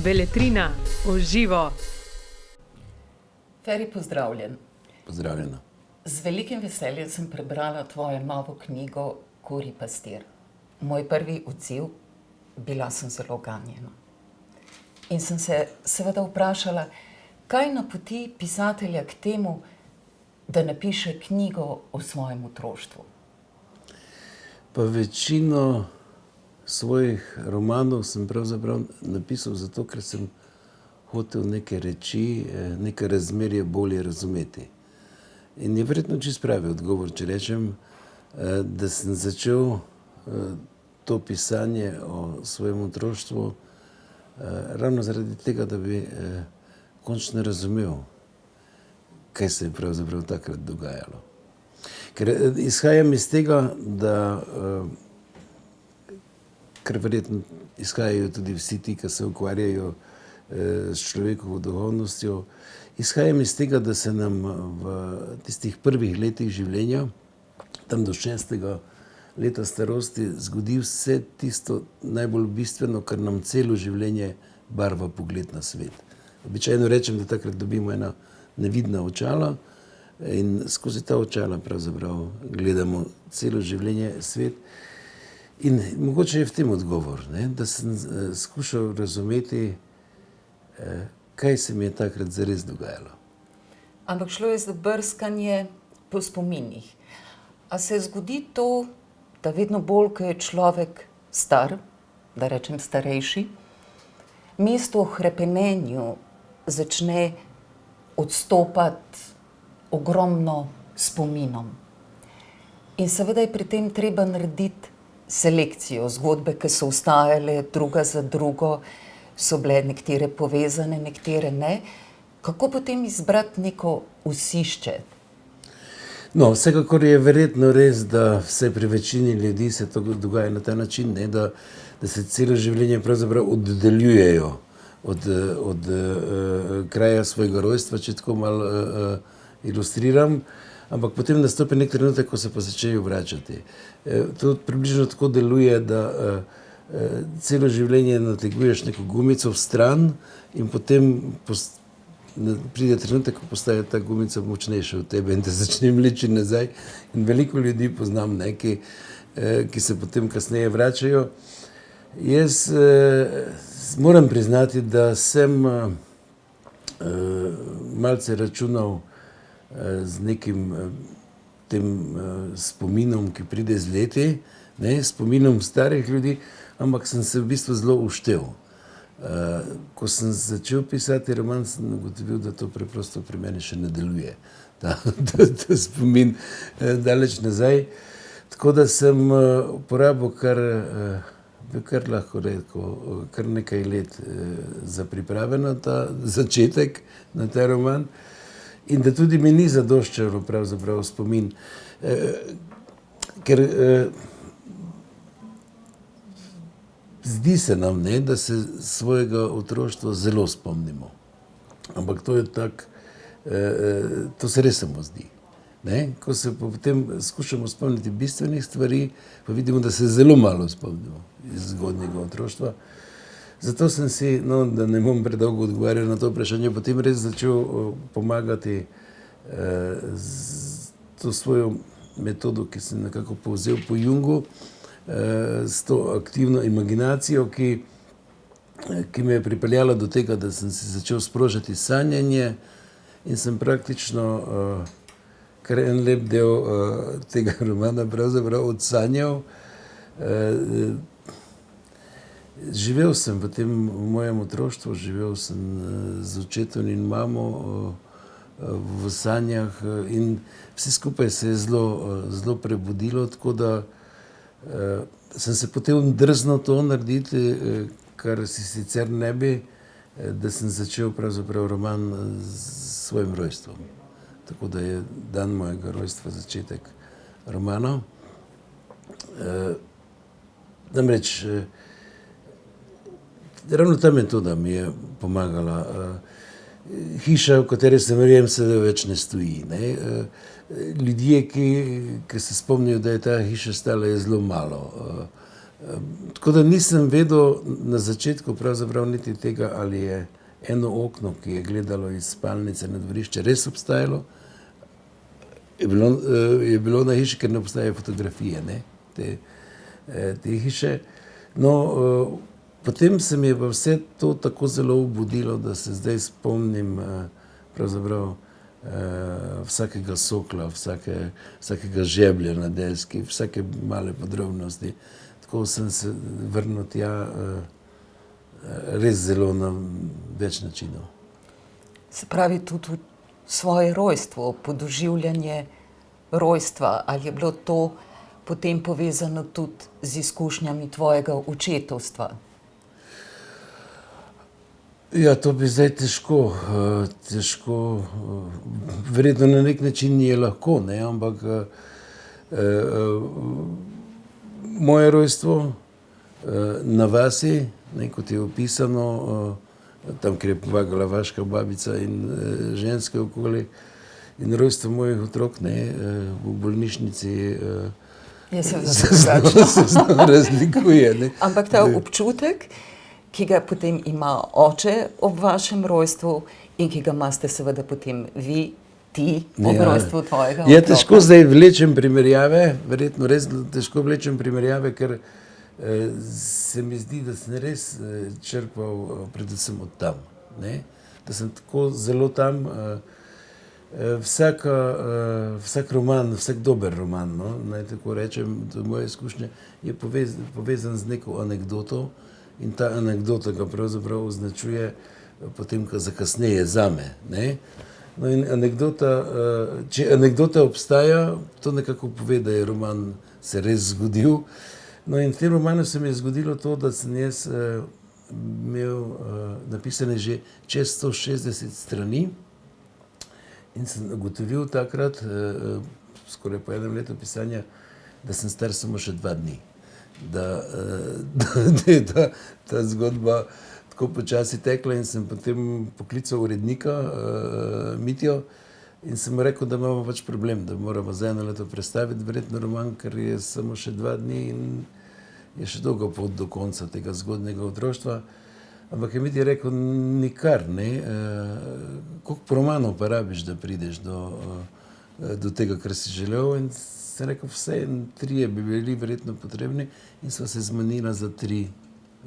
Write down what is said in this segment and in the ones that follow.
Beletrina v živo. Feri, pozdravljen. Pozdravljena. Z velikim veseljem sem prebrala tvojo novo knjigo Kurji pastir. Moj prvi odziv, bila sem zelo ganjena. In sem se seveda vprašala, kaj napoti pisatelja k temu, da napiše knjigo o svojem otroštvu. Pa večino svojih romanov sem pravzaprav napisal zato, ker sem hotel neke reči, neke razmerje bolje razumeti. In je verjetno čisto pravi odgovor, če rečem, da sem začel to pisanje o svojem otroštvu ravno zaradi tega, da bi končno razumel, kaj se je pravzaprav takrat dogajalo. Ker izhajam iz tega, da ker verjetno izhajajo tudi vsi ti, ki se ukvarjajo s človekovo duhovnostjo, izhajam iz tega, da se nam v tistih prvih letih življenja, tam do 6. leta starosti, zgodi vse tisto najbolj bistveno, kar nam celo življenje barva pogled na svet. Običajno rečem, da takrat dobimo ena nevidna očala in skozi ta očala pravzaprav gledamo celo življenje svet. In mogoče je v tem odgovor, ne? Da sem skušal razumeti, kaj se mi je takrat zares dogajalo. Ampak šlo je za brskanje po spominih. A se zgodi to, da vedno bolj, ko je človek star, da rečem starejši, mesto v hrepenenju začne odstopati ogromno spominom. In seveda je pri tem treba narediti selekcijo. Zgodbe, ki so ostajale druga za drugo, so bile nekatere povezane, nekatere ne. Kako potem izbrati neko osišče? No, vsekakor je verjetno res, da vse pri večini ljudi se to dogaja na ta način, ne, da se celo življenje pravzaprav oddaljujejo od kraja svojega rojstva, če tako malo ilustriram, ampak potem nastopi nek trenutek, ko se pa začnejo vračati. To približno tako deluje, da celo življenje nateguješ neko gumico v stran in potem pride trenutek, ko postaje ta gumica močnejša od tebe in te začne vleči nazaj. In veliko ljudi poznam, ne, ki se potem kasneje vračajo. Jaz moram priznati, da sem malce računal z nekim tem spominom, ki pride z leti, ne, spominom starih ljudi, ampak sem se v bistvu zelo uštel. Ko sem začel pisati roman, sem ugotovil, da to preprosto pri meni še ne deluje. Ta spomin daleč nazaj. Tako da sem uporabil kar lahko rekel, kar nekaj let za priprave na ta začetek, na ta roman. In da tudi mi ni zadoščal pravzaprav spomin. Ker zdi se nam, ne, da se svojega otroštva zelo spomnimo. Ampak to je tako, to se res samo zdi. Ne? Ko se potem skušamo spomniti bistvenih stvari, pa vidimo, da se zelo malo spomnimo iz zgodnjega otroštva. Zato sem si, no, da ne bom predolgo odgovarjal na to vprašanje, potem res začel pomagati z to svojo metodo, ki sem nekako povzel po Jungu, s to aktivno imaginacijo, ki me je pripeljala do tega, da sem si začel sprožati sanjanje in sem praktično kar en lep del tega romana pravzaprav odsanjal. Živel sem v mojem otroštvu, živel sem z očetom in mamo v sanjah in vse skupaj se je zelo prebudilo, tako da sem se potem drznil to narediti, kar si sicer ne bi, da sem začel pravzaprav roman s svojim rojstvom. Tako da je dan mojega rojstva začetek romana. Namreč ravno ta metoda mi je pomagala. Hiša, v kateri sem verjem, se več ne stoji. Ne? Ljudje, ki se spomnijo, da je ta hiša stala, je zelo malo. Tako da nisem vedel na začetku pravzaprav niti tega, ali je eno okno, ki je gledalo iz spalnice na dvorišče, res obstajalo. Je bilo na hiši, ker ne obstajajo fotografije, ne, te hiše. No, potem se mi je pa vse to tako zelo obudilo, da se zdaj spomnim pravzaprav vsakega sokla, vsakega žeblja na deski, vsake male podrobnosti. Tako sem se vrnil tja res zelo na več načinov. Se pravi, tudi svoje rojstvo, podoživljanje rojstva, ali je bilo to potem povezano tudi z izkušnjami tvojega očetovstva? Ja, to bi zdaj težko, verjetno na nek način je lahko, ne, ampak moje rojstvo na vasi, ne, kot je opisano, tam, kjer je pomagala vaška babica in ženske okoli, in rojstvo mojih otrok, ne, v bolnišnici se zelo razlikuje. Ne. Ampak ta občutek, ki ga potem ima oče ob vašem rojstvu in ki ga imate seveda potem vi, ti, ob rojstvu tvojega otroka. Je težko zdaj vlečem primerjave, verjetno res težko vlečem primerjave, ker se mi zdi, da sem res črpal predvsem od tam, ne? Da sem tako zelo tam, vsak roman, vsak dober roman, no? Naj tako rečem, moje izkušnje je povezan z neko anekdoto in ta anekdota ga pravzaprav označuje potem za kasneje zame, ne? No in anekdota, če anekdota obstaja, to nekako pove, da je roman se res zgodil. No in v tem romanu se mi je zgodilo to, da sem jaz imel napisane že čez 160 strani in sem ugotovil takrat, skoraj po enem letu pisanja, da sem star samo še 2 dni. Da je ta zgodba tako počasi tekla in sem potem poklical urednika Mitjo in sem mu rekel, da imamo pač problem, da moramo za 1 leto prestaviti verjetno roman, ker je samo še 2 dni in je še dolga pot do konca tega zgodnega otroštva. Ampak je Mitja rekel, nikar, ne, koliko romanov pa rabiš, da prideš do tega, kar si želel, in sem rekel, vse 3 bi bili verjetno potrebni in sva se zmenila za 3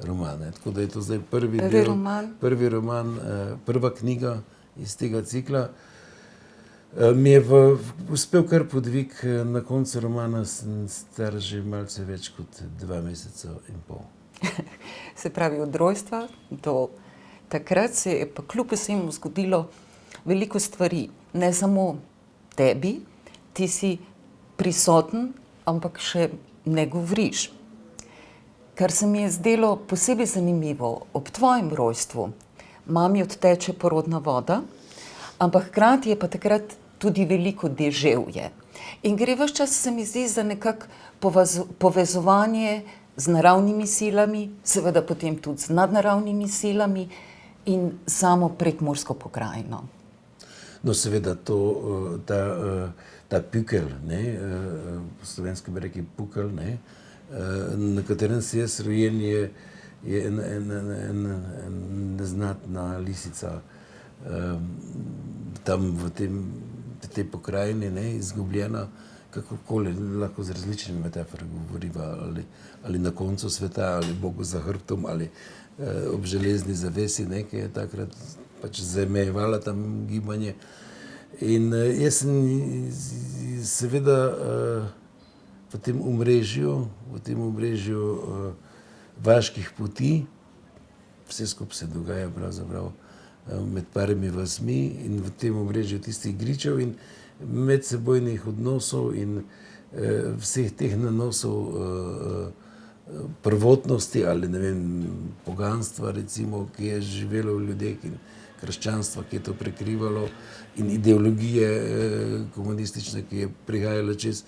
romane. Tako da je to zdaj prvi roman, prva knjiga iz tega cikla. Mi je pa uspel kar podvig, na koncu romana sem star že malce več kot 2 meseca in pol. Se pravi, od rojstva do takrat se je pa kljub vsemu zgodilo veliko stvari. Ne samo tebi, ti si prisoten, ampak še ne govoriš. Kar se mi je zdelo posebej zanimivo, ob tvojem rojstvu mami odteče porodna voda, ampak hkrati je pa takrat tudi veliko deževje. In gre ves čas, se mi zdi, za nekako povezovanje z naravnimi silami, seveda potem tudi z nadnaravnimi silami in samo Prekmursko pokrajino. No, seveda ta Pukelj, ne, po slovenskem bi rekli Pukelj, ne, na katerem si jaz rojen, je ena neznatna lisica tam v tej pokrajini, ne, izgubljena, kakorkoli, lahko z različnimi metaforami govoriva, ali na koncu sveta, ali Bogu za hrbtom, ali ob železni zavesi, ne, ki je takrat pač zamejevala tam gibanje. In jaz sem seveda v tem omrežju vaških poti, vse skupaj se dogaja pravzaprav med parimi vasmi in v tem omrežju tistih gričev in medsebojnih odnosov in vseh teh nanosov prvotnosti ali ne vem, poganstva recimo, ki je živelo v ljudeh in krščanstva, ki je to prekrivalo in ideologije komunistične, ki je prihajala čez,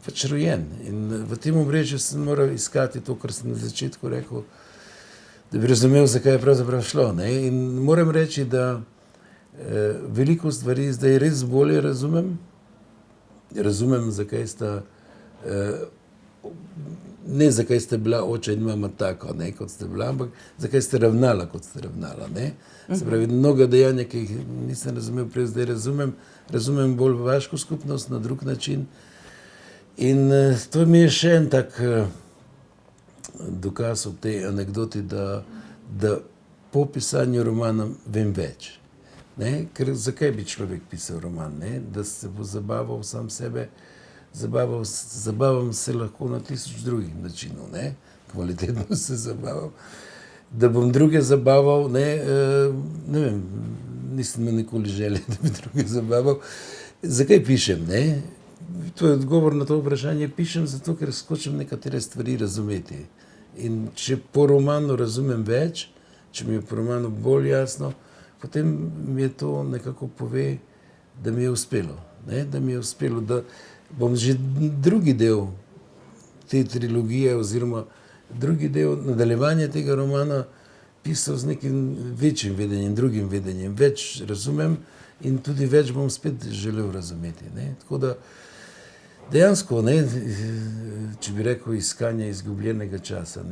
pač rojen. In v tem omrežju sem moral iskati to, kar sem na začetku rekel, da bi razumel, zakaj je pravzaprav šlo, ne. In moram reči, da veliko stvari zdaj res bolje razumem. Razumem, zakaj sta ne zakaj ste bila oče in mama tako, ne, kot ste bila, ampak zakaj ste ravnala, kot ste ravnala. Ne. Se pravi, mnoga dejanja, ki jih nisem razumel prej, zdaj razumem bolj vaško skupnost na drug način. In to mi je še en tak dokaz ob tej anekdoti, da po pisanju romana vem več. Ne? Ker zakaj bi človek pisal roman? Ne? Da se bo zabaval sam sebe, zabavam se lahko na 1000 drugih načinov, ne? Kvalitetno se zabavam. Da bom druge zabaval, ne vem, nisem imel nikoli želje, da bi druge zabaval. Zakaj pišem? Ne? To je odgovor na to vprašanje. Pišem zato, ker skočim nekatere stvari razumeti. In če po romanu razumem več, če mi je po romanu bolj jasno, potem mi je to nekako pove, da mi je uspelo. Ne? Da mi je uspelo, da bom že drugi del te trilogije oziroma drugi del nadaljevanja tega romana pisal z nekim večjim vedenjem, drugim vedenjem. Več razumem in tudi več bom spet želel razumeti. Ne? Tako da dejansko, ne, če bi rekel iskanje izgubljenega časa,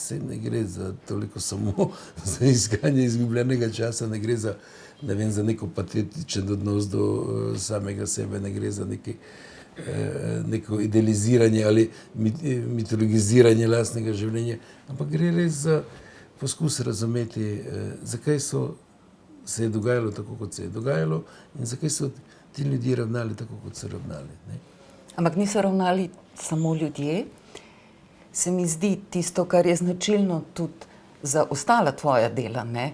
se ne gre za toliko samo za iskanje izgubljenega časa, ne gre za, ne vem, za neko patetičen odnos do samega sebe, ne gre za neko idealiziranje ali mitologiziranje lastnega življenja, ampak gre res za poskus razumeti, zakaj se je dogajalo tako, kot se je dogajalo in zakaj so ti ljudje ravnali tako, kot so ravnali. Ne? Ampak niso ravnali samo ljudje. Se mi zdi tisto, kar je značilno tudi za ostala tvoja dela, ne?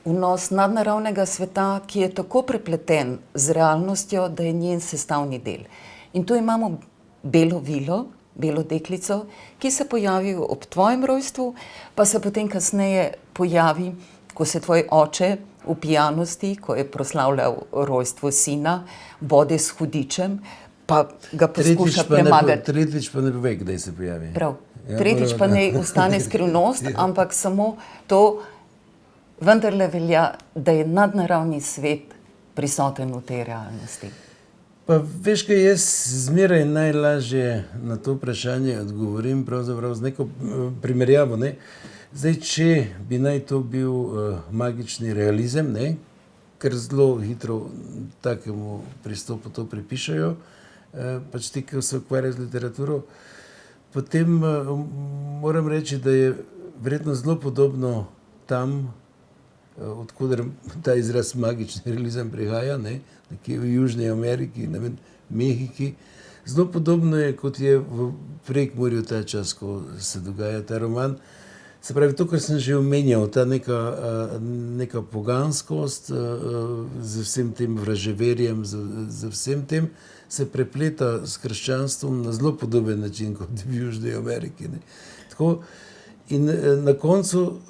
Vnos nadnaravnega sveta, ki je tako prepleten z realnostjo, da je njen sestavni del. In tu imamo belo vilo, belo deklico, ki se pojavi ob tvojem rojstvu, pa se potem kasneje pojavi, ko se tvoj oče v pijanosti, ko je proslavljal rojstvo sina, bode s hudičem, pa ga poskuša premagati. Tretjič pa ne pove, kdaj se pojavi. Prav. Tretjič pa ne ostane skrivnost, ampak samo to vendarle velja, da je nadnaravni svet prisoten v tej realnosti. Pa veš, kaj jaz zmeraj najlažje na to vprašanje odgovorim pravzaprav z neko primerjavo. Ne? Zdaj, če bi naj to bil magični realizem, ne? Ker zelo hitro takemu pristopu to pripišajo, pač ti, ki se ukvarjajo z literaturo, potem moram reči, da je verjetno zelo podobno tam, odkuder ta izraz magični realizem prihaja, ne? Nekje v Južni Ameriki, ne vem, Mehiki. Zelo podobno je, kot je v Prekmurju ta čas, ko se dogaja ta roman. Se pravi, to, kar sem že omenjal, ta neka poganskost z vsem tem vraževerjem, z vsem tem, se prepleta s krščanstvom na zelo podoben način, kot v Južni Ameriki. Ne. Tako, in na koncu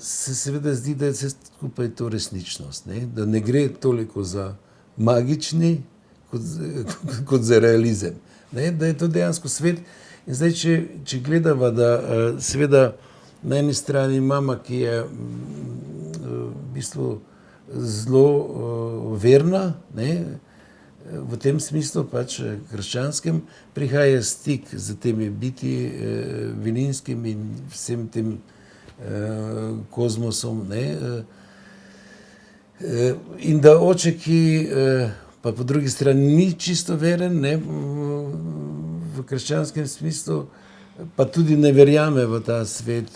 se seveda zdi, da je vse skupaj to resničnost, ne. Da ne gre toliko za magični, kot za realizem. Ne. Da je to dejansko svet. In zdaj, če gledava, da seveda na eni strani mama, ki je v bistvu zelo verna, ne, v tem smislu pač krščanskem, prihaja stik z temi biti vilinskim in vsem tem kozmosom, ne, in da oče, ki pa po drugi strani ni čisto veren, ne, v krščanskem smislu, pa tudi ne verjame v ta svet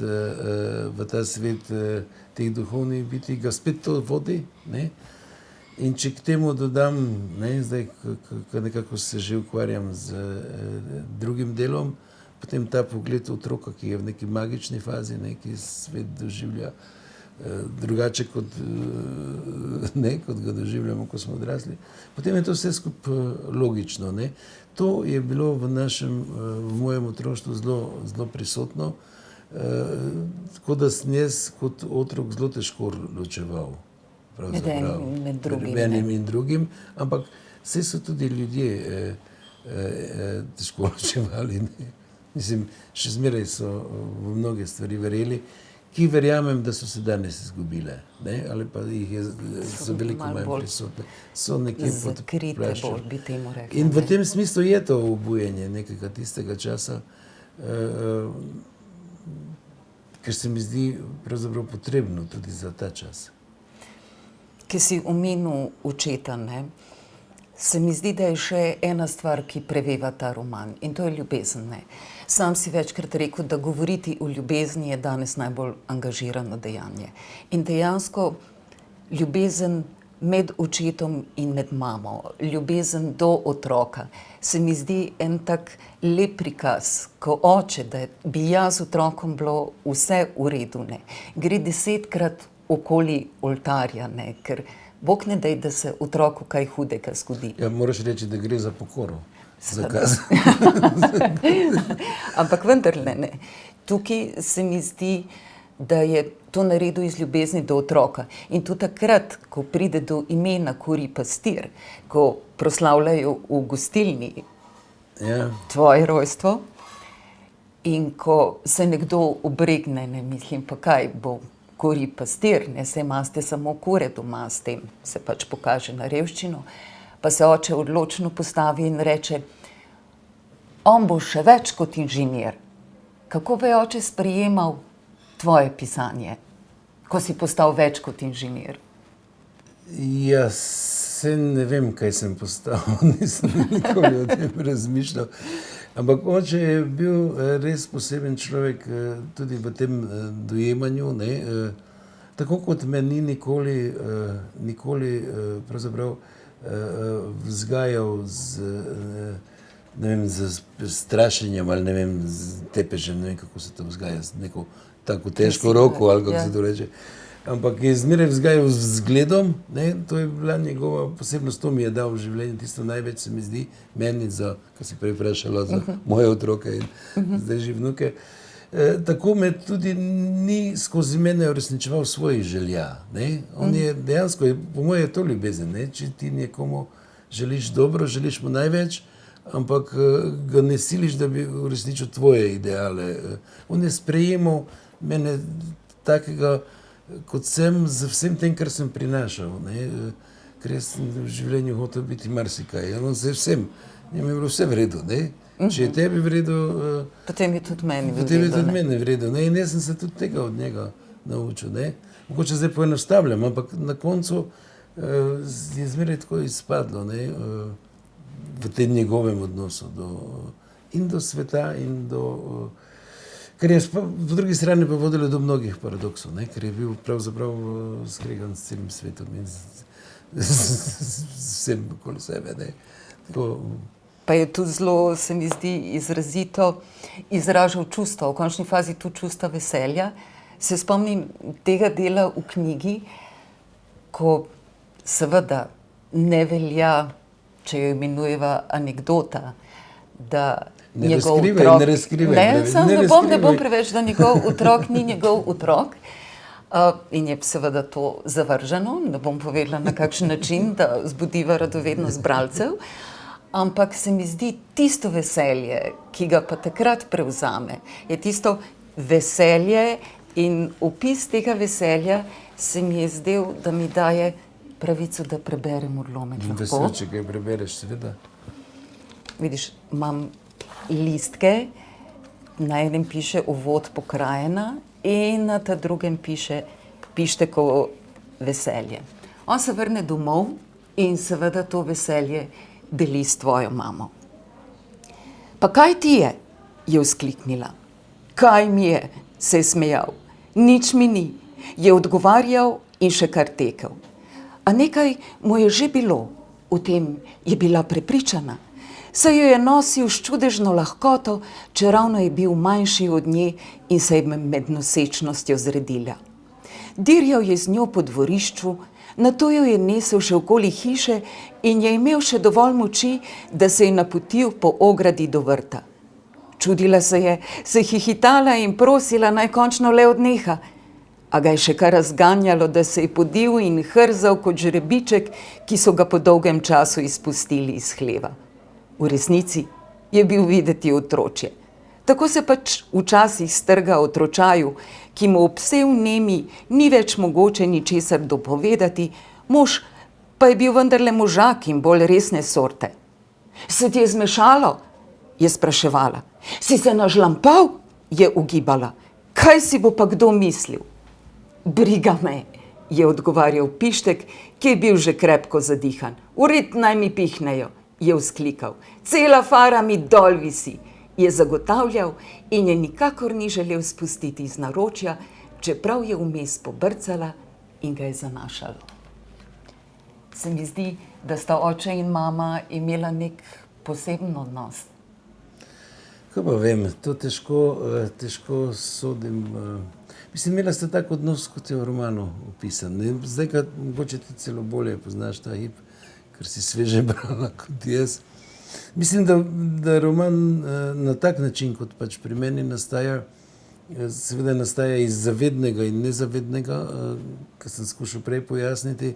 teh duhovnih biti, ga spet to vodi. Ne? In če k temu dodam, ne, zdaj, ko nekako se že ukvarjam z drugim delom, potem ta pogled otroka, ki je v neki magični fazi, ne, ki svet doživlja drugače, kot ga doživljamo, ko smo odrasli. Potem je to vse skupaj logično. Ne. To je bilo v mojem otroštvu zelo prisotno, tako da sem jaz kot otrok zelo težko ločeval. Med enim in drugim, ampak vse so tudi ljudje težko ločevali. Ne. Mislim, še zmeraj so v mnoge stvari verjeli, ki verjamem, da so se danes izgubile, ne? Ali pa so veliko manj prisotne. So nekje pod plaščem. In v tem smislu je to obujanje nekega tistega časa ker se mi zdi pravzaprav potrebno tudi za ta čas. Ki si omenil očeta, ne? Se mi zdi, da je še ena stvar, ki preveva ta roman, in to je ljubezen. Ne? Sam si večkrat rekel, da govoriti o ljubezni je danes najbolj angažirano dejanje. In dejansko ljubezen med očetom in med mamo, ljubezen do otroka, se mi zdi en tak lep prikaz, ko oče, da bi z otrokom bilo vse v redu, ne? Gre 10-krat okoli oltarja, ne? Ker Bog ne daj, da se otroku kaj hudega zgodi. Ja, moraš reči, da gre za pokoro. Ampak vendarle ne. Tukaj se mi zdi, da je to naredil iz ljubezni do otroka. In to takrat, ko pride do imena Kuri pastir, ko proslavljajo v gostilni tvoje rojstvo in ko se nekdo obregne, ne mislim, pa kaj bo Kuri pastir, ne, saj imate samo kure doma, s tem se pač pokaže na revščino, pa se oče odločno postavi in reče, on bo še več kot inženir. Kako bi oče sprejemal tvoje pisanje, ko si postal več kot inženir? Ja, se ne vem, kaj sem postal, nisem nikoli o tem razmišljal. Ampak oče je bil res poseben človek tudi v tem dojemanju, ne? Tako kot me ni nikoli pravzaprav vzgajal ne vem, z strašenjem ali ne vem, z tepežem, ne vem, kako se to vzgaja, z neko tako težko roko ali kako se to reče. Ampak je zmeraj vzgajal z vzgledom, ne? To je bila njegova posebnost, to mi je dal v življenje, tisto največ se mi zdi meni, ko si prej vprašala za moje otroke in zdaj že vnuke. Tako me tudi ni skozi mene uresničeval svojih želja. Ne? On je dejansko, po moje je to ljubezen, ne? Če ti nekomu želiš dobro, želiš mu največ, ampak ga ne siliš, da bi uresničil tvoje ideale. On je sprejemal mene takega, kot sem, z vsem tem, kar sem prinašal, ne? Ker jaz sem v življenju hotel biti marsikaj, vsem, njemu je bilo vse v redu, ne? Če je tebi v redu, potem je tudi meni v redu. Potem je tudi meni v redu, ne? In jaz sem se tudi tega od njega naučil, ne? Mogoče zdaj poenostavljam, ampak na koncu je zmeraj tako izpadlo, ne? V tem njegovem odnosu in do sveta in do ker je po drugi strani pa vodilo do mnogih paradoksov, ne? Ker je bil pravzaprav skregan s celim svetom in z vsem okoli sebe. Ne? Pa je tudi zelo, se mi zdi, izrazito izražal čustva, v končni fazi tudi čustva veselja. Se spomnim tega dela v knjigi, ko seveda ne velja, če jo imenujeva anekdota, da ne razkrivaj. Ne bom preveč, da njegov otrok ni njegov otrok. In je seveda to zavrženo, ne bom povedala na kakšen način, da vzbudiva radovednost bralcev. Ampak se mi zdi tisto veselje, ki ga pa takrat prevzame, je tisto veselje in opis tega veselja se mi je zdel, da mi daje pravico, da preberem odlomek. Vesel, če ga prebereš, seveda. Vidiš, imam listke, na enem piše Uvod pokrajina in na ta drugem piše Pišteko veselje. On se vrne domov in seveda to veselje deli s tvojo mamo. Pa kaj ti je? Je vzkliknila. Kaj mi je? Se je smejal. Nič mi ni. Je odgovarjal in še kar tekel. A nekaj mu je že bilo, o tem je bila prepričana. Saj jo je nosil s čudežno lahkoto, čeravno je bil manjši od nje in se je med nosečnostjo zredila. Dirjal je z njo po dvorišču, nato jo je nesel še okoli hiše in je imel še dovolj moči, da se je napotil po ogradi do vrta. Čudila se hihitala in prosila, naj končno le odneha, a ga je še kar razganjalo, da se je podil in hrzal kot žrebiček, ki so ga po dolgem času izpustili iz hleva. V resnici je bil videti otročje. Tako se pač včasih strga otročaju, ki mu ob vsej vnemi ni več mogoče ničesar dopovedati, mož pa je bil vendarle možak in bolj resne sorte. Se ti je zmešalo? je spraševala. Si se nažlampal? Je ugibala. Kaj si bo pa kdo mislil? Briga me, je odgovarjal Pištek, ki je bil že krepko zadihan. Ured naj mi pihnejo, je vzklikal. Cela fara mi dol visi, je zagotavljal in je nikakor ni želel spustiti iz naročja, čeprav je vmes pobrcala in ga je zanašalo. Se mi zdi, da sta oče in mama imela nek poseben odnos. Kaj pa vem, to težko sodim. Mislim, imela sta tak odnos, kot je v romanu opisan. Ne? Zdaj, kad mogoče ti celo bolje poznaš ta hip, ker si sveže brala kot jaz. Mislim, da roman na tak način, kot pač pri meni nastaja, seveda nastaja iz zavednega in nezavednega, kar sem skušal prej pojasniti,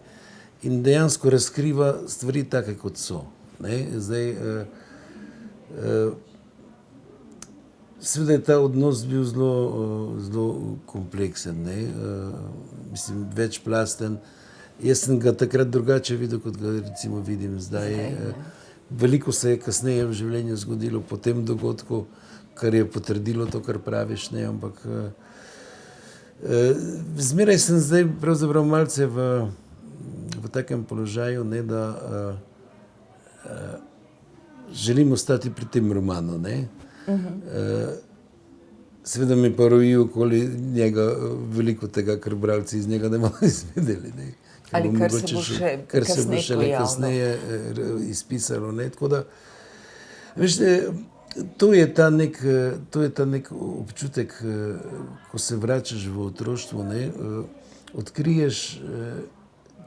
in dejansko razkriva stvari take, kot so. Ne? Zdaj, seveda je ta odnos bil zelo kompleksen, ne? Mislim, večplasten. Jaz sem ga takrat drugače videl, kot ga recimo vidim zdaj. Veliko se je kasneje v življenju zgodilo po tem dogodku, kar je potrdilo to, kar praviš, ne? Ampak zmeraj sem zdaj pravzaprav malce v takem položaju, ne, da želim ostati pri tem romanu, ne? Seveda mi pa roji okoli njega veliko tega, kar bralci iz njega ne bodo izvedeli, ne? Ali kar se bo še kasneje izpisalo, ne? Tako da, veš, to je ta nek občutek, ko se vračaš v otroštvo, ne?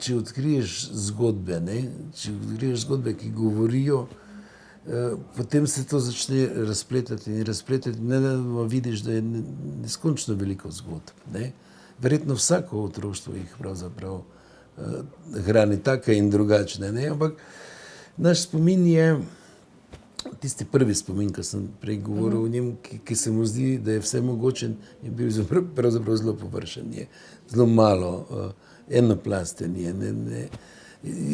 Če odkriješ zgodbe, ne? Če odkriješ zgodbe, ki govorijo, potem se to začne razpletati, ne da vidiš, da je neskončno veliko zgodb, ne? Verjetno vsako otroštvo jih pravzaprav hrani take in drugačne, ne? Ampak naš spomin je, tisti prvi spomin, ki sem prej govoril o njem, ki se mu zdi, da je vse mogočen, je bil pravzaprav zelo površen, je zelo malo, enoplasten je, ne.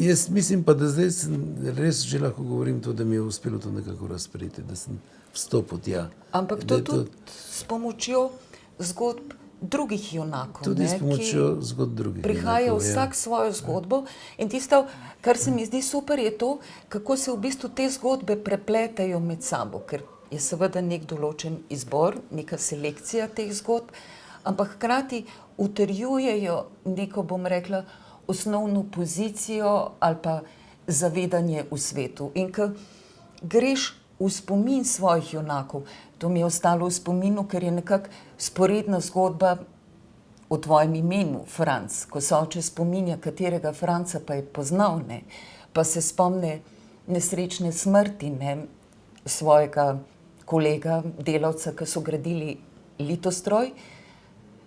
Jaz mislim pa, da zdaj sem res že lahko govorim to, da mi je uspelo to nekako razpreti, da sem vstopil tja. Ampak to tudi s pomočjo zgodb drugih junakov, tudi s pomočjo zgodb drugih prihaja junakov, vsak svojo zgodbo in tisto, kar se mi zdi super, je to, kako se v bistvu te zgodbe prepletajo med sabo, ker je seveda nek določen izbor, neka selekcija teh zgodb, ampak hkrati utrjujejo neko, bom rekla, osnovno pozicijo ali pa zavedanje v svetu. In ko greš v spomin svojih junakov, to mi je ostalo v spominu, ker je nekako sporedna zgodba o tvojem imenu, Franc, ko se oče spominja, katerega Franca pa je poznal, ne, pa se spomne nesrečne smrti, ne, svojega kolega, delavca, ki so gradili Litostroj,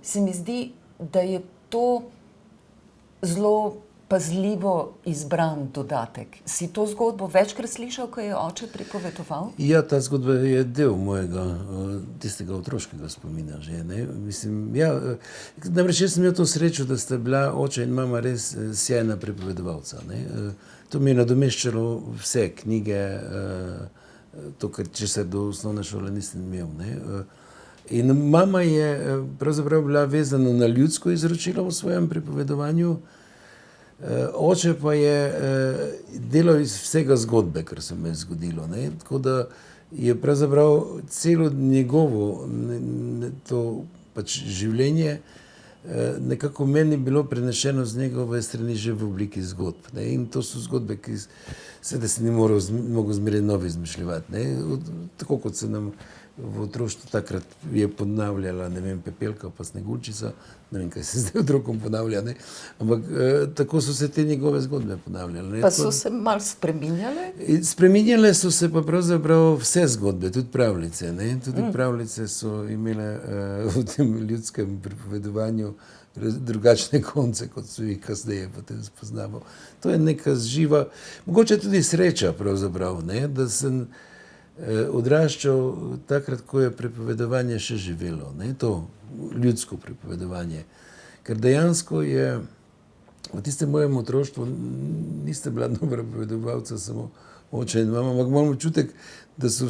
se mi zdi, da je to zelo pazljivo izbran dodatek. Si to zgodbo večkrat slišal, ko je oče pripovedoval? Ja, ta zgodba je del mojega, tistega otroškega spomina že, ne. Mislim, ja, namreč jaz sem imel to srečo, da sta bila oče in mama res sjajna pripovedovalca, ne. To mi je nadomeščalo vse knjige, to, kar česar do osnovne šole nisem imel, ne. In mama je pravzaprav bila vezana na ljudsko izročilo v svojem pripovedovanju, oče pa je delal iz vsega zgodbe, kar se mi je zgodilo, ne. Tako da je pravzaprav celo njegovo to pač življenje nekako meni bilo prenešeno z njegove strani že v obliki zgodb, ne. In to so zgodbe, ki seveda se ni mogel zmeraj novi izmišljevati, ne. Tako kot se nam v otroštvu takrat je ponavljala, ne vem, Pepelka pa Sneguljčica, ne vem, kaj se zdaj otrokom ponavlja, ne, ampak tako so se te njegove zgodbe ponavljale. Pa so se malo spreminjale? Spreminjale so se pa pravzaprav vse zgodbe, tudi pravljice, ne, tudi pravljice so imele v tem ljudskem pripovedovanju drugačne konce, kot so jih kasneje potem spoznaval. To je neka živa, mogoče tudi sreča pravzaprav, ne, da sem odraščal takrat, ko je pripovedovanje še živelo, ne, to ljudsko pripovedovanje. Ker dejansko je v tistem mojem otroštvu niste bila dobra pripovedovalca samo oče in mama, ampak imam občutek, da so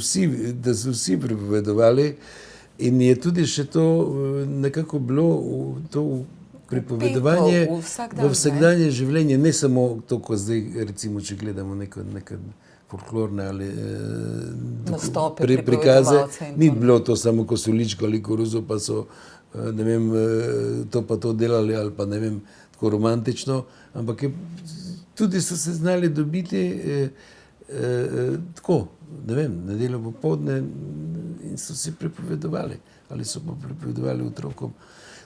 vsi pripovedovali in je tudi še to nekako bilo to pripovedovanje v vsakdanje življenje, ne samo to, ko zdaj recimo, če gledamo neke folklorne ali prikaze, ni bilo to samo ko so ličkali koruzo, pa so ne vem, to pa to delali ali pa ne vem, tako romantično, ampak tudi so se znali dobiti tako, ne vem, nedeljo popoldne in so si pripovedovali ali so pa pripovedovali otrokom.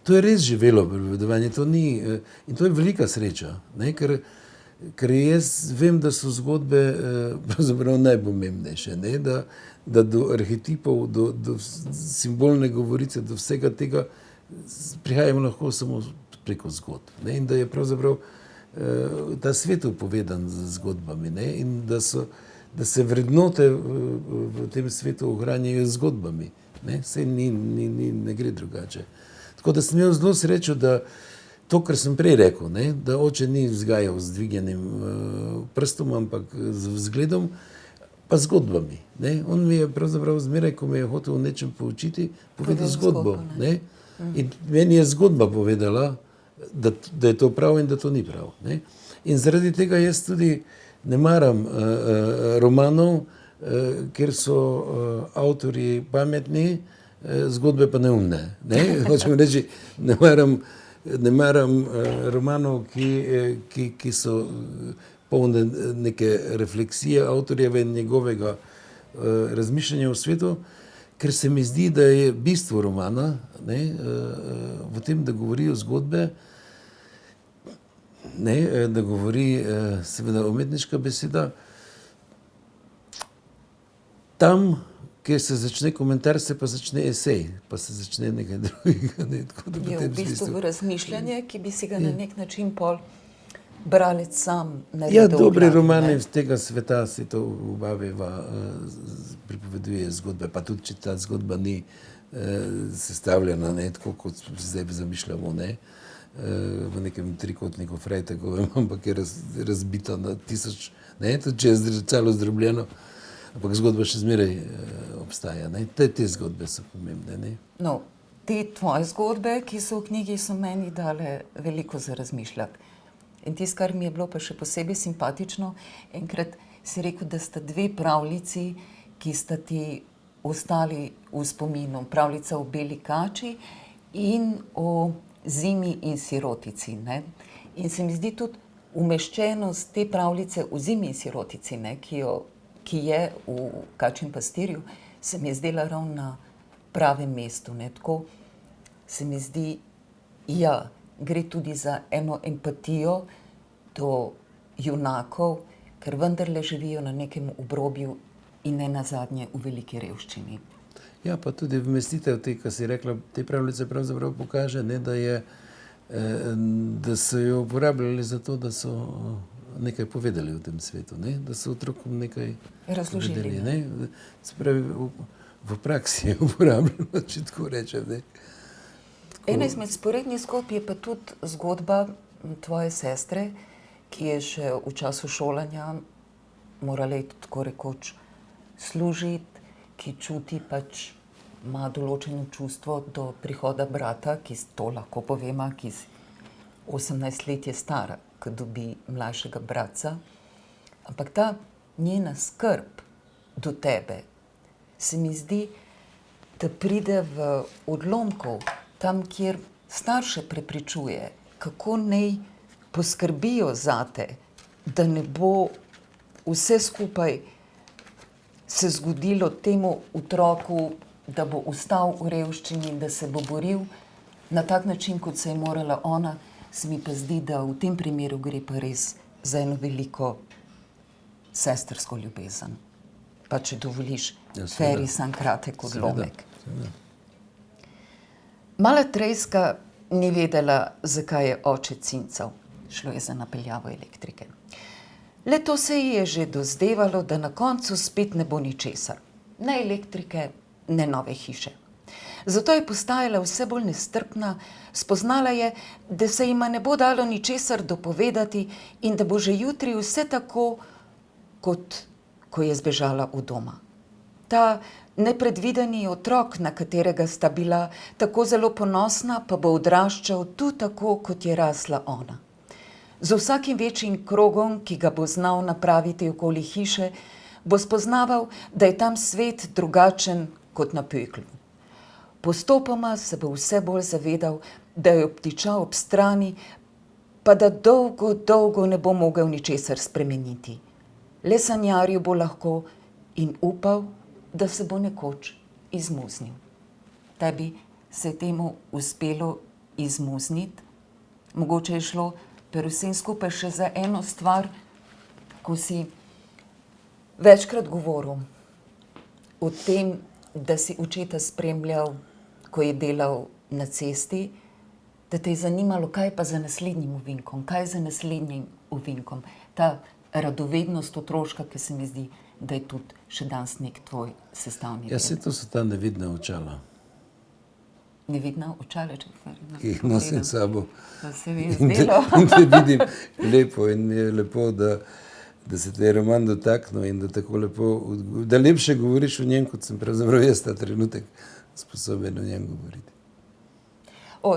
To je res živelo pripovedovanje, to ni, in to je velika sreča, ne, ker jaz vem, da so zgodbe pravzaprav najpomembnejše, ne, da do arhetipov, do simbolne govorice, do vsega tega prihajamo lahko samo preko zgodb, ne, in da je pravzaprav ta svet povedan z zgodbami, ne, in da se vrednote v tem svetu ohranjajo z zgodbami, ne, saj ne gre drugače. Tako da sem imel zelo srečo, da to, kar sem prej rekel, ne, da oče ni vzgajal z dvignjenim prstom, ampak z vzgledom, pa zgodbami, ne. On mi je pravzaprav zmeraj, ko me je hotel o nečem poučiti, povedal zgodbo, ne. In meni je zgodba povedala, da je to prav in da to ni prav, ne. In zaradi tega jaz tudi ne maram romanov, kjer so avtorji pametni, zgodbe pa neumne, ne. Hočem reči, ne maram romanov, ki so polne neke refleksije avtorjeve in njegovega razmišljanja o svetu, ker se mi zdi, da je bistvo romana, ne, v tem, da govorijo zgodbe, ne, da govori seveda umetniška beseda. Tam, kjer se začne komentar, se pa začne esej, pa se začne nekaj drugega. Ne, tako da je v bistvu razmišljanje, ki bi si ga na nek način pol bralec sam naredil. Ja, dobri romani iz tega sveta si to Ubaveva pripoveduje zgodbe, pa tudi, če ta zgodba ni sestavljena, ne, tako kot zdaj zamišljamo, ne, v nekem trikotniku Frejtekovem, ampak je razbita na 1000, ne, tudi če je zrcalo zdrobljeno, ampak zgodba še zmeraj obstaja, ne, te zgodbe so pomembne, ne. No, te tvoje zgodbe, ki so v knjigi, so meni dale veliko za razmišljati. In tisto, kar mi je bilo pa še posebej simpatično, enkrat si rekel, da sta dve pravljici, ki sta ti ostali v spominu. Pravljica o beli kači in o zimi in sirotici, ne. In se mi zdi tudi umeščenost te pravljice o zimi in sirotici, ne, ki je v Kačjem pastirju, se mi je zdela ravno na pravem mestu, ne. Tako se mi zdi, ja, gre tudi za eno empatijo do junakov, ker vendarle živijo na nekem obrobju in ne nazadnje v veliki revščini. Ja, pa tudi vmestitev te, kar si rekla, te pravljice pravzaprav pokaže, ne, da so jo uporabljali za to, da so nekaj povedali v tem svetu, ne, da so otrokom nekaj razložili, ne. Se pravi, v praksi je uporabljeno, če tako rečem, ne. Ena izmed sporednih zgodb je pa tudi zgodba tvoje sestre, ki je še v času šolanja morala iti tako rekoč služiti, ki čuti pač, ima določeno čustvo do prihoda brata, ki to lahko povema, ki 18 let je stara, ko dobi mlajšega bratca. Ampak ta njena skrb do tebe se mi zdi, da pride v odlomkov, tam, kjer starše prepričuje, kako naj poskrbijo zate, da ne bo vse skupaj se zgodilo temu otroku, da bo ostal v revščini, da se bo boril na tak način, kot se je morala ona. Se mi pa zdi, da v tem primeru gre pa res za eno veliko sestrsko ljubezen. Pa če dovoliš, Feri, sam kratek odlomek. Mala Trejska ni vedela, zakaj je oče cincal. Šlo je za napeljavo elektrike. Le to se ji je že dozdevalo, da na koncu spet ne bo ničesar. Ne elektrike, ne nove hiše. Zato je postajala vse bolj nestrpna, spoznala je, da se jima ne bo dalo ničesar dopovedati in da bo že jutri vse tako, kot ko je zbežala od doma. Ta nepredvideni otrok, na katerega sta bila tako zelo ponosna, pa bo odraščal tu tako, kot je rasla ona. Z vsakim večjim krogom, ki ga bo znal napraviti okoli hiše, bo spoznaval, da je tam svet drugačen kot na peklu. Postopoma se bo vse bolj zavedal, da je obtičal ob strani, pa da dolgo, dolgo ne bo mogel ničesar spremeniti. Le sanjaril bo lahko in upal, da se bo nekoč izmuznil. Tebi se je temu uspelo izmuzniti. Mogoče je šlo predvsem skupaj še za eno stvar, ko si večkrat govoril o tem, da si očeta spremljal, ko je delal na cesti, da te je zanimalo, kaj pa za naslednjim ovinkom, kaj za naslednjim ovinkom. Ta radovednost otroška, ki se mi zdi, da je tudi še danes nek tvoj sestavni del. Ja, to so ta nevidna očala, Nevidna očala, ki jih nosim s sabo. To se mi je zdelo. In te vidim lepo in mi je lepo, da se te je roman dotaknil in da tako lepo, da lepše govoriš o njem, kot sem pravzaprav jaz ta trenutek sposoben o njem govoriti.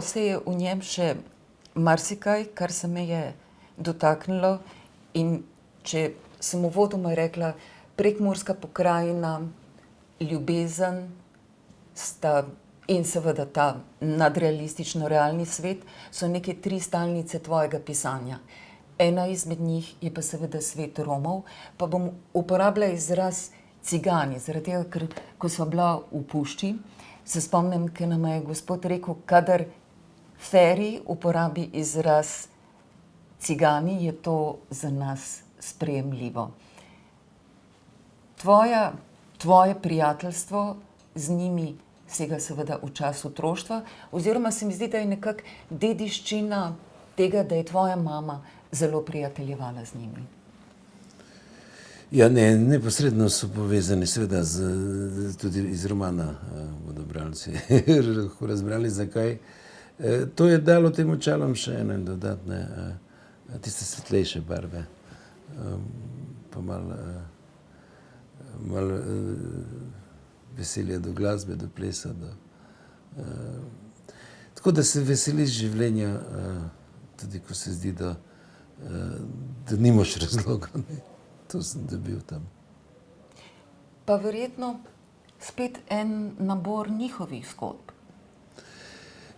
Se je v njem še marsikaj, kar se me je dotaknilo, in če sem uvodoma rekla, Prekmurska pokrajina, ljubezen sta in seveda ta nadrealistično realni svet so neke tri stalnice tvojega pisanja. Ena izmed njih je pa seveda svet Romov, pa bom uporabljala izraz cigani, zaradi tega, ker ko sva bila v pušči, se spomnim, ker nam je gospod rekel, kadar Feri uporabi izraz cigani, je to za nas sprejemljivo. Tvoje prijateljstvo z njimi sega seveda v čas otroštva, oziroma se mi zdi, da je nekako dediščina tega, da je tvoja mama zelo prijateljevala z njimi. Ja, ne, neposredno so povezani, seveda, tudi iz romana bodo bralci lahko razbrali, zakaj. To je dalo tem očalom še ene dodatne, tiste svetlejše barve, pa malo veselja do glasbe, do plesa. Tako da se veseliš življenja, tudi ko se zdi, da nimaš razloga. Ne. To sem dobil tam. Pa verjetno spet en nabor njihovih zgodb.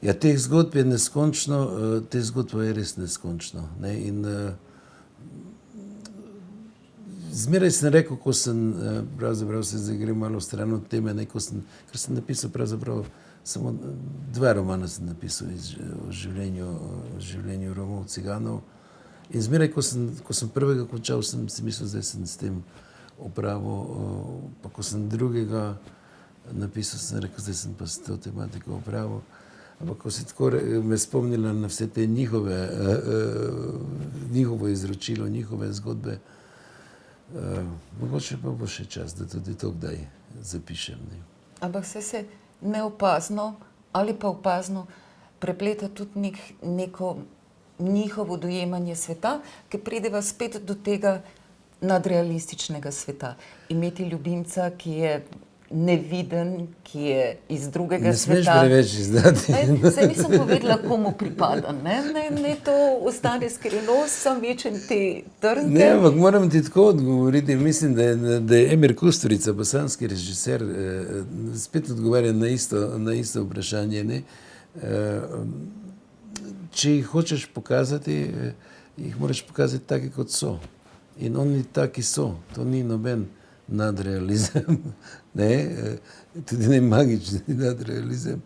Ja, teh zgodb je neskončno, te zgodbe je res neskončno. Ne? In zmeraj sem rekel, ko sem, pravzaprav se zdaj grem malo stran od teme, ne, ker sem napisal pravzaprav samo 2 romana sem napisal o življenju Romov, Ciganov. In zmeraj, ko sem prvega končal, sem si mislil, zdaj sem s tem opravil, pa ko sem drugega napisal, sem rekel, zdaj sem pa s to tematiko opravil. Ampak ko si tako me spomnila na vse te njihovo izročilo, njihove zgodbe, mogoče pa bo še čas, da tudi to kdaj zapišem. Ne. Ampak se neopazno ali pa opazno prepleta tudi neko njihovo dojemanje sveta, ki prideva spet do tega nadrealističnega sveta. Imeti ljubimca, ki je neviden, ki je iz drugega sveta. Ne smeš preveč izdati. Saj nisem povedala, komu pripada. Ne to ostane skrivnost, sam večem te trnke. Ne, ampak moram ti tako odgovoriti. Mislim, da je Emir Kusturica, bosanski režiser, spet odgovarja na isto vprašanje. Ne? Če jih hočeš pokazati, jih moraš pokazati taki, kot so. In oni taki so. To ni noben nadrealizem, ne? Tudi ne magični nadrealizem,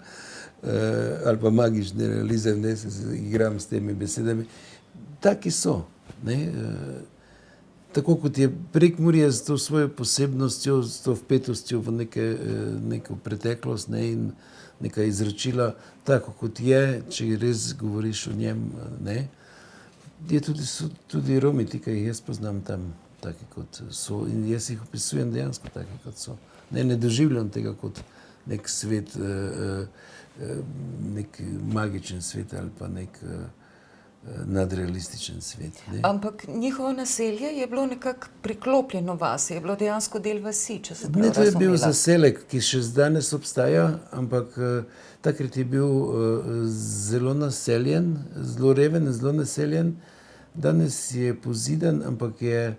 ali pa magični realizem, ne, se igram s temi besedami. Taki so. Ne? Tako kot je Prekmurje s to svojo posebnostjo, s to vpetostjo v neko preteklost, ne, in neka izročila, tako kot je, če res govoriš o njem, ne, so tudi Romi, ti, ki jih jaz poznam tam, taki kot so, in jaz jih opisujem dejansko taki, kot so. Ne doživljam tega kot nek svet, nek magičen svet ali pa nek nadrealističen svet. Ne. Ampak njihovo naselje je bilo nekako priklopljeno vase, je bilo dejansko del vasi, če se prav Ne, to je bil razumela. zaselek, ki še danes obstaja, ampak takrat je bil zelo naseljen, zelo reven, zelo naseljen. Danes je pozidan, ampak je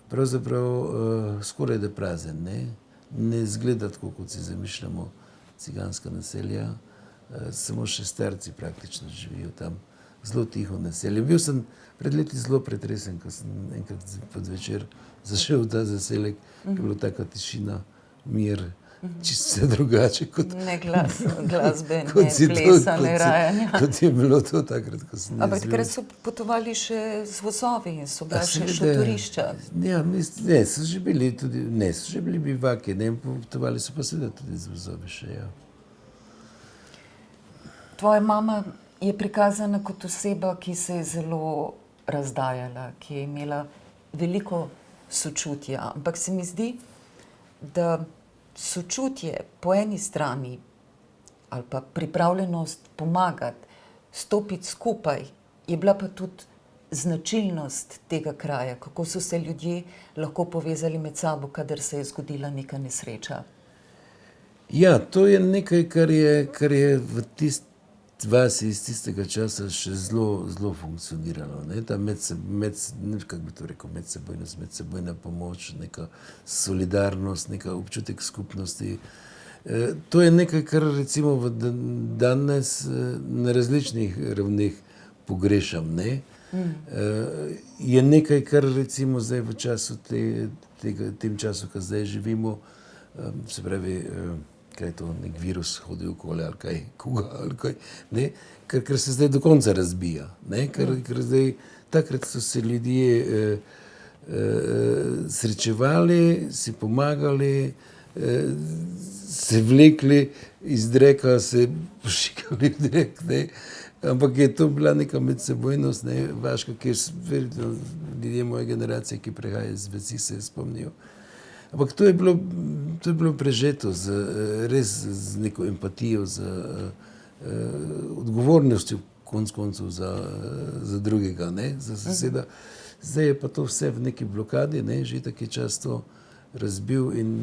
pravzaprav skoraj da prazen. Ne izgleda tako, kot si zamišljamo ciganska naselja. Samo še starci praktično živijo tam. Zelo tiho naselje. Bil sem pred leti zelo pretresen, ko sem enkrat podvečer zašel v ta zaselek, je bilo taka tišina, mir, čisto vse drugače kot, Ne glasbe, kot ne si to- plesa, kot ne si- rajanja. kot je bilo to takrat, ko sem Ampak jaz bil. takrat so potovali še z vozovi in so bila še Seveda. šotorišča. Ja, so že bili tudi, so že bili bivaki, potovali so pa seveda tudi z vozovi še, ja. Tvoja mama je prikazana kot oseba, ki se je zelo razdajala, ki je imela veliko sočutja, ampak se mi zdi, da sočutje po eni strani ali pa pripravljenost pomagati, stopiti skupaj, je bila pa tudi značilnost tega kraja, kako so se ljudje lahko povezali med sabo, kadar se je zgodila neka nesreča. Ja, to je nekaj, kar je v tisti vasi iz tistega časa še zelo funkcioniralo. Ta kako bi to rekel, medsebojna pomoč, neka solidarnost, neka občutek skupnosti. To je nekaj, kar recimo danes na različnih ravneh pogrešam. Je nekaj, kar recimo zdaj v času tem času, ko zdaj živimo, se pravi, kaj je to, nek virus hodi okoli ali kaj, kuga ali kaj, ker se zdaj do konca razbija. Ker zdaj, takrat so se ljudje srečevali, si pomagali, se vlekli iz dreka, se pošigali v drek, ampak je to bila neka medsebojnost, vaška, ki je ljudje moje generacije, ki prihajajo iz vasi, se spomnijo. Ampak to je bilo prežeto res z neko empatijo, z odgovornostjo konec koncev za drugega, za soseda. Zdaj je pa to vse v neki blokadi, že tako je čas to razbil in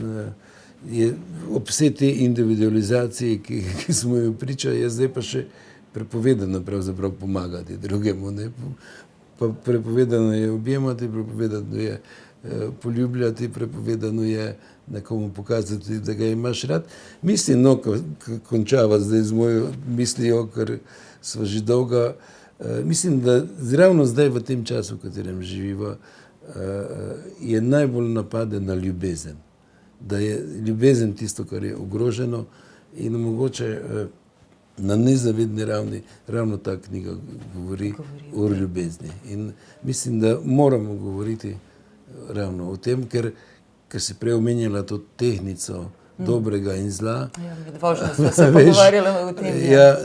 je ob vse te individualizacije, ki smo jo priča, je zdaj pa še prepovedano pravzaprav pomagati drugemu. Pa prepovedano je objemati, prepovedano je poljubljati, prepovedano je nekomu pokazati, da ga imaš rad. Mislim, ko končava zdaj z mojo mislijo, ker sva že dolga, mislim, da ravno zdaj v tem času, v katerem živiva, je najbolj napadena ljubezen. Da je ljubezen tisto, kar je ogroženo in mogoče na nezavedni ravni ravno ta knjiga govori o ljubezni. In mislim, da moramo govoriti ravno o tem, ker si prej omenjala to tehnico dobrega in zla. Ja, med vožnjo smo se pogovarjali o tem. Ja,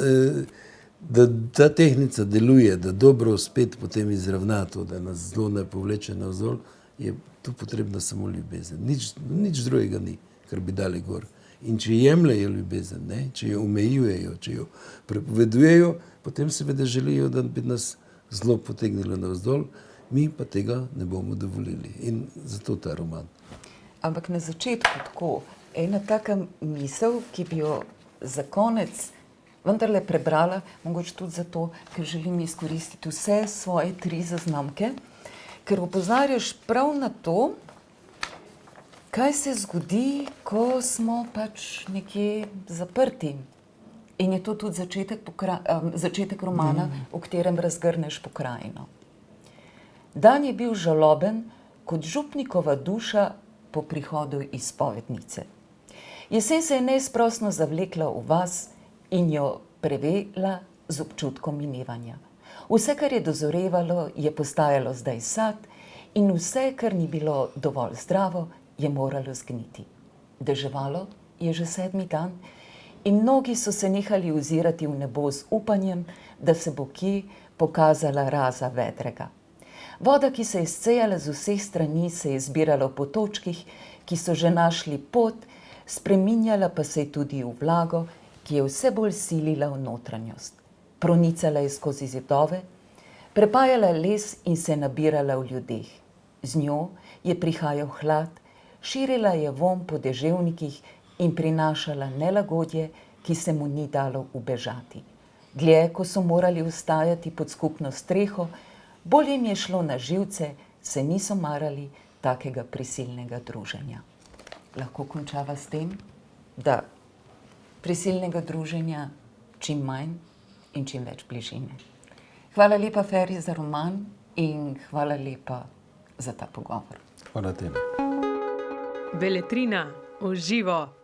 da ta tehnica deluje, da dobro spet potem izravna to, da nas zlo ne povleče navzdol, je tu potrebna samo ljubezen. Nič drugega ni, kar bi dali gor. In če jemljajo ljubezen, če jo omejujejo, če jo prepovedujejo, potem seveda želijo, da bi nas zlo potegnilo navzdol, mi pa tega ne bomo dovolili. In zato ta roman. Ampak na začetku tako, ena taka misel, ki bi jo za konec vendarle prebrala, mogoče tudi zato, ker želim izkoristiti vse svoje 3 zaznamke, ker opozarjaš prav na to, kaj se zgodi, ko smo pač nekje zaprti. In je to tudi začetek romana, v katerem razgrneš pokrajino. Dan je bil žaloben kot župnikova duša po prihodu iz spovednice. Jesen se je neizprosno zavlekla v vas in jo prevela z občutkom minevanja. Vse, kar je dozorevalo, je postajalo zdaj sad in vse, kar ni bilo dovolj zdravo, je moralo zgniti. Deževalo je že 7. dan in mnogi so se nehali ozirati v nebo z upanjem, da se bo kje pokazala raza vedrega. Voda, ki se je izcejala z vseh strani, se je zbirala v potočkih, ki so že našli pot, spreminjala pa se je tudi v vlago, ki je vse bolj silila v notranjost. Pronicala je skozi zidove, Prepajala les in se nabirala v ljudeh. Z njo je prihajal hlad, širila je vonj po deževnikih in prinašala nelagodje, ki se mu ni dalo ubežati. Dlje, ko so morali ostajati pod skupno streho, bolj jim je šlo na živce, se niso marali takega prisilnega druženja. Lahko končava s tem, da prisilnega druženja čim manj in čim več bližine. Hvala lepa, Feri, za roman in hvala lepa za ta pogovor. Hvala tebi. Beletrina v živo.